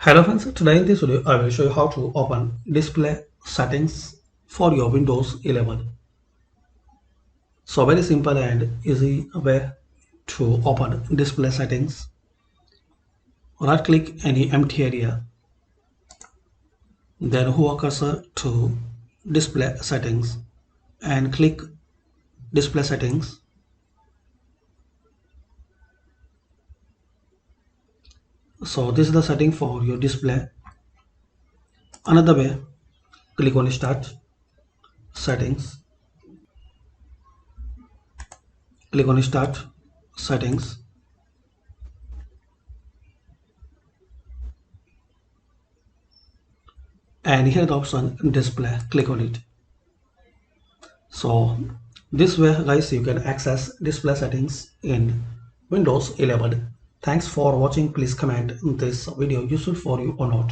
Hello friends, today in this video I will show you how to open display settings for your Windows 11. So very simple and easy way to open display settings. Right click any empty area, then hover cursor to display settings and click display settings. So this is the setting for your display. Another way, click on start settings, click on start settings. And here the option display, click on it. So this way guys you can access display settings in Windows 11. Thanks for watching. Please comment this video useful for you or not.